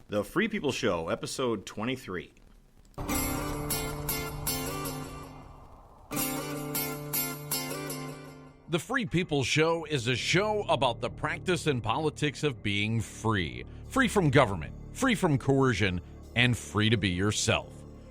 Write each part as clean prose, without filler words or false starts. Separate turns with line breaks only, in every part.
The Free People Show, episode 23.
The Free People Show is a show about the practice and politics of being free. Free from government, free from coercion, and free to be yourself.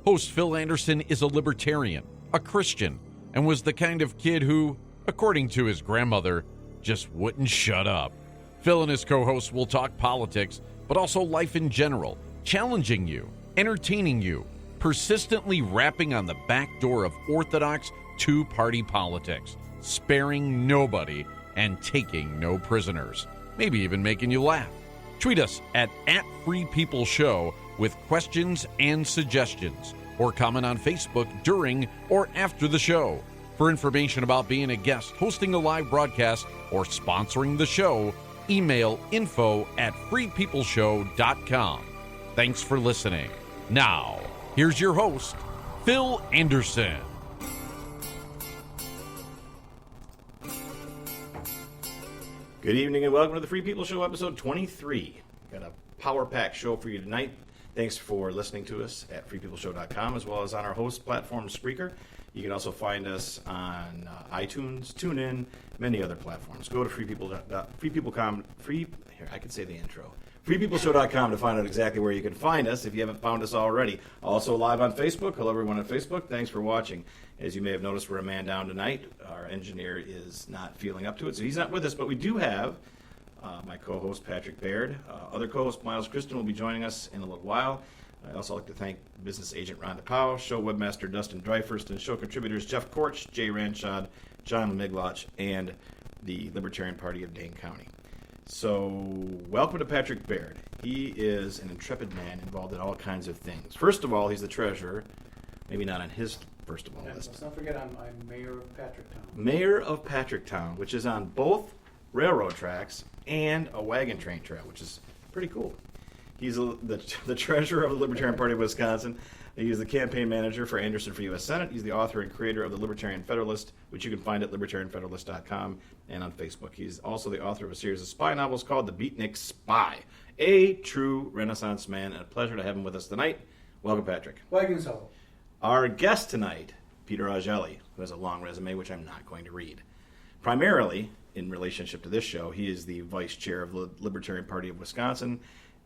Host Phil Anderson is a libertarian, a Christian, and was the kind of kid who, according to his grandmother, just wouldn't shut up. Phil and his co-hosts will talk politics, but also life in general, challenging you, entertaining you, persistently rapping on the back door of orthodox two-party politics, sparing nobody and taking no prisoners, maybe even making you laugh. Tweet us at @FreePeopleShow with questions and suggestions, or comment on Facebook during or after the show. For information about being a guest, hosting a live broadcast, or sponsoring the show, email info@freepeopleshow.com. Thanks for listening. Now, here's your host, Phil Anderson.
Good evening and welcome to the Free People Show, episode 23. Got a power-packed show for you tonight. Thanks for listening to us at freepeopleshow.com, as well as on our host platform, Spreaker. You can also find us on iTunes, TuneIn, many other platforms. Go to freepeopleshow.com to find out exactly where you can find us if you haven't found us already. Also live on Facebook. Hello, everyone on Facebook. Thanks for watching. As you may have noticed, we're a man down tonight. Our engineer is not feeling up to it, so he's not with us. But we do have my co-host, Patrick Baird. Other co-host, Miles Kristen, will be joining us in a little while. I'd also like to thank business agent Rhonda Powell, show webmaster Dustin Dryfurst, and show contributors Jeff Korch, Jay Ranchod, John Migloch, and the Libertarian Party of Dane County. So, welcome to Patrick Baird. He is an intrepid man involved in all kinds of things. First of all, he's the treasurer. Maybe not on his first of all list.
Let's not forget I'm mayor of Patricktown.
Mayor of Patricktown, which is on both railroad tracks and a wagon train trail, which is pretty cool. He's the treasurer of the Libertarian Party of Wisconsin. He's the campaign manager for Anderson for U.S. Senate. He's the author and creator of the Libertarian Federalist, which you can find at libertarianfederalist.com and on Facebook. He's also the author of a series of spy novels called The Beatnik Spy. A true Renaissance man, and a pleasure to have him with us tonight. Welcome, Patrick.
Wagon Soul.
Our guest tonight, Peter Augelli, who has a long resume, which I'm not going to read. Primarily, in relationship to this show, he is the vice chair of the Libertarian Party of Wisconsin.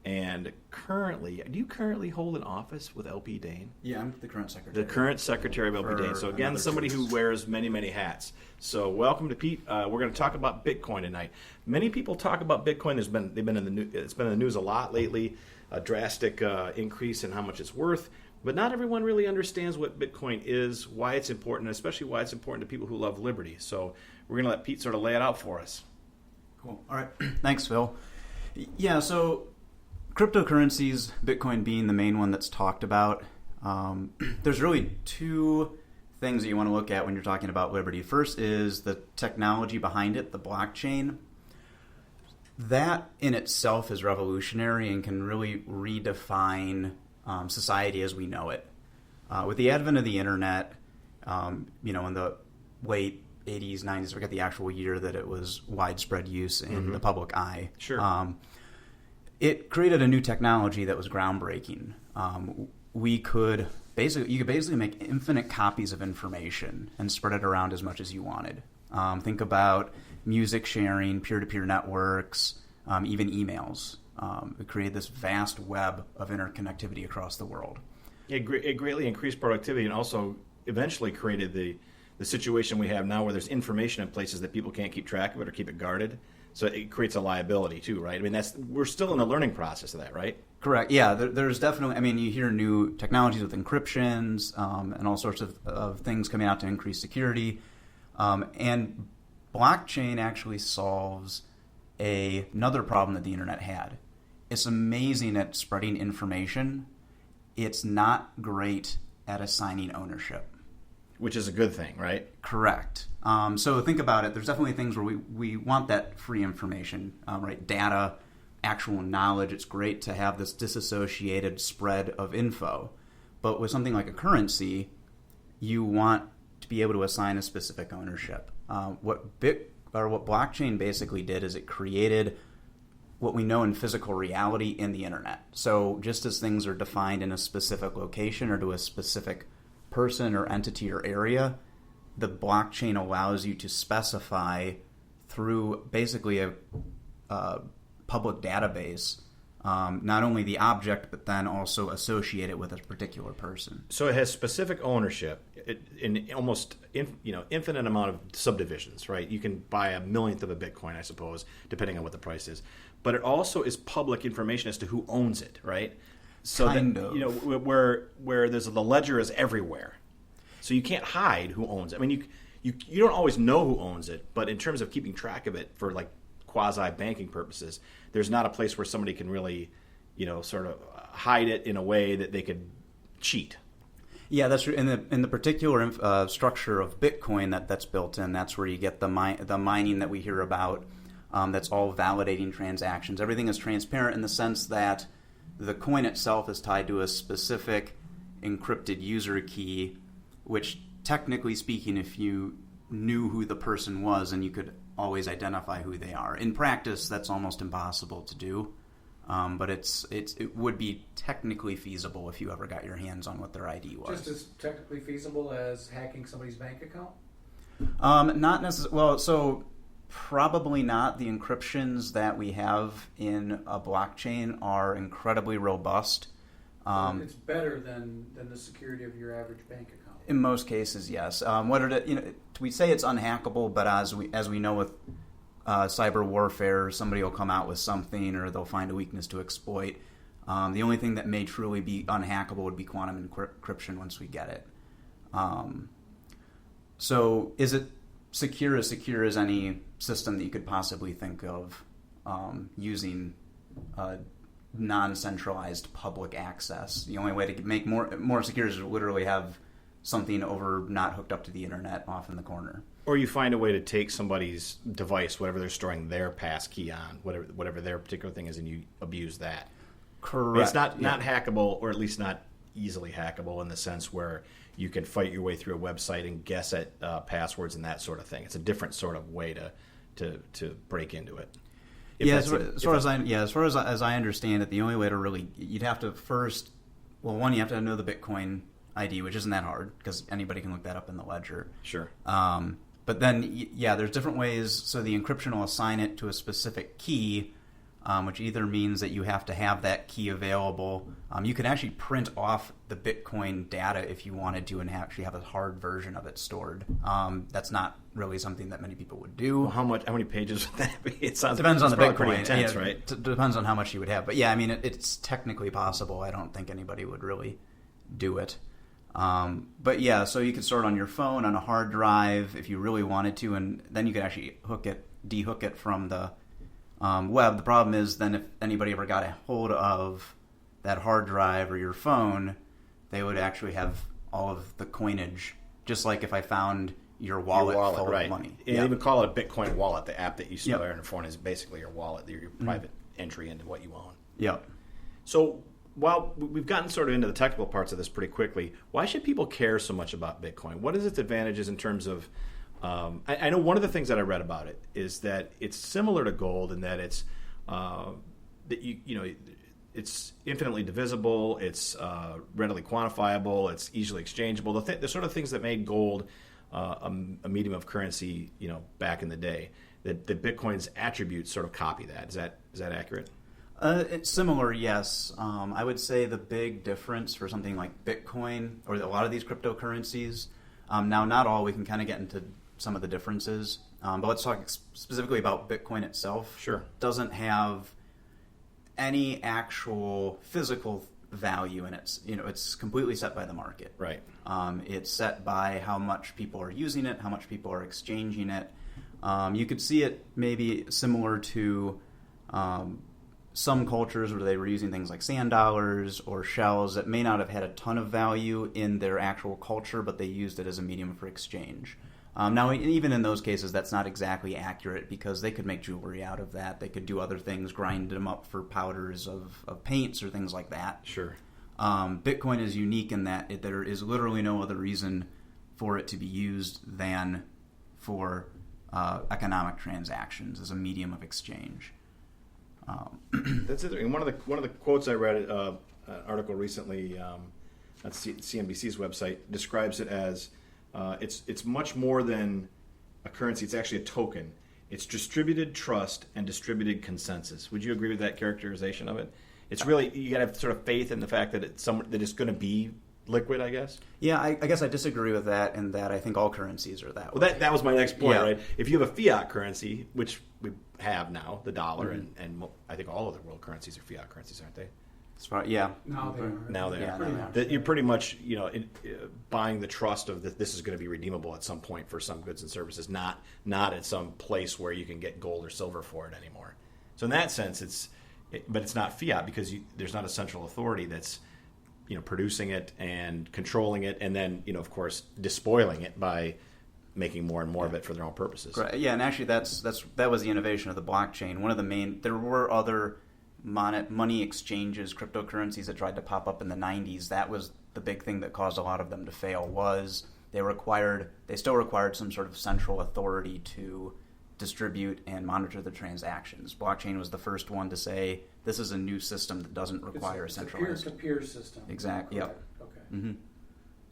And currently, do you currently hold an office with LP Dane?
Yeah, I'm the current secretary.
The current secretary of LP Dane. So again, somebody who wears many, many hats. So welcome to Pete. We're going to talk about Bitcoin tonight. Many people talk about Bitcoin. It's been in the news a lot lately. A drastic increase in how much it's worth. But not everyone really understands what Bitcoin is, why it's important, especially why it's important to people who love liberty. So we're going to let Pete sort of lay it out for us.
Cool. All right. Thanks, Phil. Yeah, so cryptocurrencies, Bitcoin being the main one that's talked about, there's really two things that you want to look at when you're talking about liberty. First is the technology behind it, the blockchain. That in itself is revolutionary and can really redefine society as we know it. With the advent of the internet, in the late 80s, 90s, I forget the actual year that it was widespread use in the public eye.
Sure.
It created a new technology that was groundbreaking. You could basically make infinite copies of information and spread it around as much as you wanted. Think about music sharing, peer-to-peer networks, even emails. It created this vast web of interconnectivity across the world.
It greatly increased productivity and also eventually created the situation we have now where there's information in places that people can't keep track of it or keep it guarded. So it creates a liability too, right? I mean, we're still in the learning process of that, right?
Correct. Yeah, there's definitely, you hear new technologies with encryptions and all sorts of things coming out to increase security. And blockchain actually solves another problem that the internet had. It's amazing at spreading information. It's not great at assigning ownership.
Which is a good thing, right?
Correct. So think about it. There's definitely things where we want that free information, right? Data, actual knowledge. It's great to have this disassociated spread of info. But with something like a currency, you want to be able to assign a specific ownership. What blockchain basically did is it created what we know in physical reality in the internet. So just as things are defined in a specific location or to a specific person or entity or area, the blockchain allows you to specify through basically a public database not only the object, but then also associate it with a particular person.
So it has specific ownership in almost infinite amount of subdivisions, right? You can buy a millionth of a Bitcoin, I suppose, depending on what the price is. But it also is public information as to who owns it, right? So
Kind of.
Where there's the ledger is everywhere, so you can't hide who owns it. I mean, you don't always know who owns it, but in terms of keeping track of it for like quasi banking purposes, there's not a place where somebody can really, sort of hide it in a way that they could cheat.
Yeah, that's true. In the particular structure of Bitcoin that's built in, that's where you get the mining that we hear about. That's all validating transactions. Everything is transparent in the sense that the coin itself is tied to a specific encrypted user key, which technically speaking, if you knew who the person was, and you could always identify who they are. In practice, that's almost impossible to do, but it would be technically feasible if you ever got your hands on what their ID was.
Just as technically feasible as hacking somebody's bank account?
Not necessarily. Well, so probably not. The encryptions that we have in a blockchain are incredibly robust.
It's better than the security of your average bank account.
In most cases, yes. We say it's unhackable, but as we know with cyber warfare, somebody will come out with something, or they'll find a weakness to exploit. The only thing that may truly be unhackable would be quantum encryption once we get it. So, is it secure as any system that you could possibly think of using non-centralized public access? The only way to make more secure is to literally have something not hooked up to the internet off in the corner.
Or you find a way to take somebody's device, whatever they're storing their pass key on, whatever their particular thing is, and you abuse that.
Correct.
It's not hackable, or at least not easily hackable in the sense where you can fight your way through a website and guess at passwords and that sort of thing. It's a different sort of way to break into it.
As far as I understand it, the only way to really, you'd have to first, one, you have to know the Bitcoin ID, which isn't that hard because anybody can look that up in the ledger.
Sure.
But then, there's different ways. So the encryption will assign it to a specific key, which either means that you have to have that key available. You can actually print off the Bitcoin data if you wanted to and actually have a hard version of it stored. That's not really something that many people would do.
Well, how many pages would that be? It sounds
depends on the Bitcoin.
Pretty intense, right?
Depends on how much you would have. But it's technically possible. I don't think anybody would really do it. So you could store it on your phone, on a hard drive if you really wanted to, and then you could actually dehook it from the web. The problem is then if anybody ever got a hold of that hard drive or your phone, they would actually have all of the coinage, just like if I found your wallet full of money.
They even call it a Bitcoin wallet. The app that you store on your phone is basically your wallet, your private entry into what you own.
Yep.
So while we've gotten sort of into the technical parts of this pretty quickly, why should people care so much about Bitcoin? What is its advantages in terms of I know one of the things that I read about it is that it's similar to gold in that it's it's infinitely divisible, it's readily quantifiable, it's easily exchangeable. The sort of things that made gold a medium of currency, back in the day. That Bitcoin's attributes sort of copy that. Is that accurate?
It's similar, yes. I would say the big difference for something like Bitcoin or a lot of these cryptocurrencies. Now, not all. We can kind of get into some of the differences, but let's talk specifically about Bitcoin itself.
Sure.
Doesn't have any actual physical value in it. It's completely set by the market.
Right.
It's set by how much people are using it, how much people are exchanging it. You could see it maybe similar to some cultures where they were using things like sand dollars or shells that may not have had a ton of value in their actual culture, but they used it as a medium for exchange. Now, even in those cases, that's not exactly accurate because they could make jewelry out of that. They could do other things, grind them up for powders of paints or things like that.
Sure.
Bitcoin is unique in that there is literally no other reason for it to be used than for economic transactions as a medium of exchange.
That's it. And one of the quotes I read, an article recently on CNBC's website, describes it as it's much more than a currency. It's actually a token. It's distributed trust and distributed consensus. Would you agree with that characterization of it? It's really, you got to have sort of faith in the fact that it's going to be liquid, I guess.
Yeah, I guess I disagree with that in that I think all currencies are that way.
Well, that was my next point,
Yeah.
right? If you have a fiat currency, which we have now, the dollar, and I think all of the world currencies are fiat currencies, aren't they?
As far, yeah.
Now they are.
Now they
Yeah,
are.
now they are.
That you're pretty much, buying the trust of that this is going to be redeemable at some point for some goods and services, not at some place where you can get gold or silver for it anymore. So in that sense, but it's not fiat because there's not a central authority that's producing it and controlling it, and then of course despoiling it by making more and more of it for their own purposes.
Right. Yeah, and actually that was the innovation of the blockchain. One of the main, there were other money exchanges, cryptocurrencies that tried to pop up in the 90s. That was the big thing that caused a lot of them to fail. Was they still required some sort of central authority to distribute and monitor the transactions. Blockchain was the first one to say this is a new system that doesn't require a centralized.
It's a peer-to-peer system.
Exactly. Yep.
Okay.
Mm-hmm.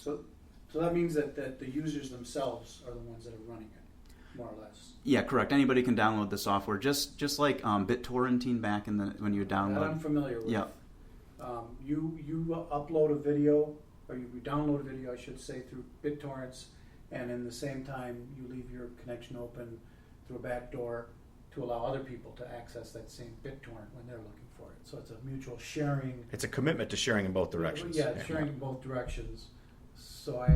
So that means that the users themselves are the ones that are running it, more or less.
Yeah, correct. Anybody can download the software, just like BitTorrenting back in when you
That
download.
I'm familiar with.
Yeah.
You upload a video, or you download a video, I should say, through BitTorrents, and in the same time you leave your connection open through a back door to allow other people to access that same BitTorrent when they're looking for it. So it's a mutual sharing.
It's a commitment to sharing in both directions.
Yeah, sharing in both directions. So I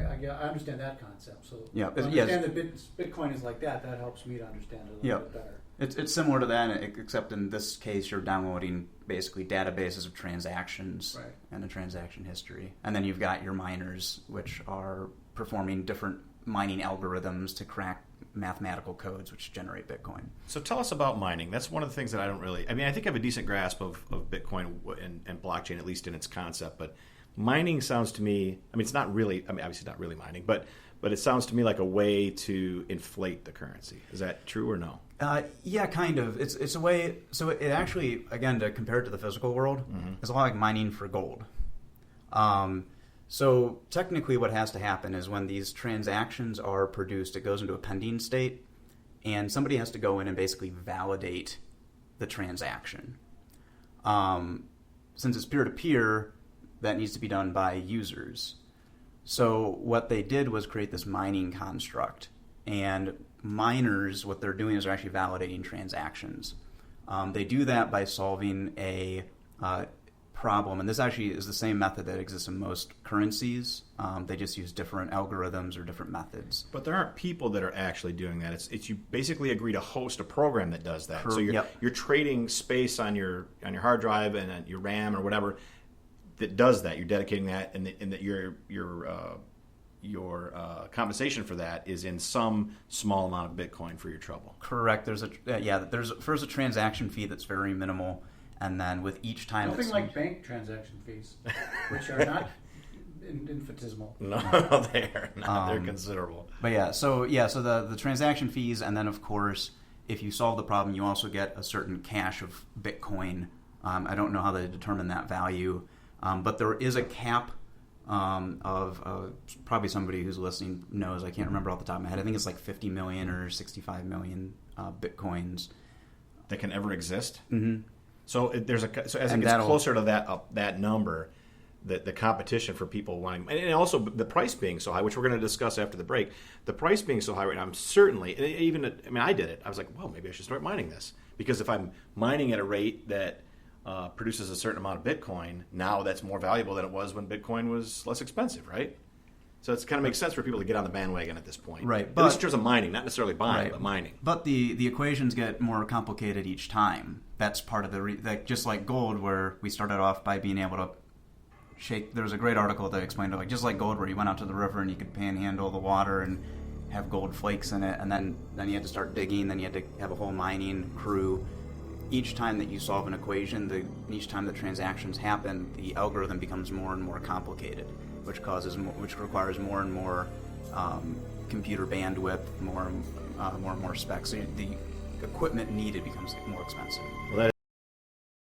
understand that concept. So
Yeah,
to understand that Bitcoin is like that. That helps me to understand it a little bit better.
It's similar to that, except in this case you're downloading basically databases of transactions and a transaction history. And then you've got your miners, which are performing different mining algorithms to crack mathematical codes which generate Bitcoin.
So tell us about mining. That's one of the things that I don't really... I think I have a decent grasp of Bitcoin and blockchain, at least in its concept, but mining sounds to me... it's not really... obviously not really mining, but it sounds to me like a way to inflate the currency. Is that true or no?
Yeah, kind of. It's a way... So it actually, again, to compare it to the physical world, it's a lot like mining for gold. So technically what has to happen is when these transactions are produced, it goes into a pending state, and somebody has to go in and basically validate the transaction. Since it's peer-to-peer, that needs to be done by users. So what they did was create this mining construct. And miners, what they're doing is they're actually validating transactions. They do that by solving a problem, and this actually is the same method that exists in most currencies. They just use different algorithms or different methods.
But there aren't people that are actually doing that. It's you basically agree to host a program that does that. So you're trading space on your hard drive and your RAM or whatever that does that. You're dedicating that, and that your compensation for that is in some small amount of Bitcoin for your trouble.
Correct. There's first a transaction fee that's very minimal. And then with each time...
Nothing like bank transaction fees, which are not infinitesimal.
No, they're not. They're considerable.
But so the transaction fees, and then of course, if you solve the problem, you also get a certain cache of Bitcoin. I don't know how they determine that value, but there is a cap of probably somebody who's listening knows. I can't remember off the top of my head. I think it's like 50 million or 65 million Bitcoins
that can ever exist.
Mm-hmm.
So as it gets closer to that number, the competition for people wanting, and also the price being so high, which we're going to discuss after the break, the price being so high right now, I'm certainly, I did it. I was like, well, maybe I should start mining this. Because if I'm mining at a rate that produces a certain amount of Bitcoin, now that's more valuable than it was when Bitcoin was less expensive, right? So it kind of makes sense for people to get on the bandwagon at this point.
Right.
But, at least in terms of mining, not necessarily buying, but mining.
But the equations get more complicated each time. That's part of just like gold, where we started off by being able to shake. There was a great article that explained it, just like gold, where you went out to the river and you could panhandle the water and have gold flakes in it, and then you had to start digging, then you had to have a whole mining crew. Each time that you solve an equation, each time that transactions happen, the algorithm becomes more and more complicated, which requires more and more computer bandwidth, more and more specs. So the equipment needed becomes more expensive.
Well, that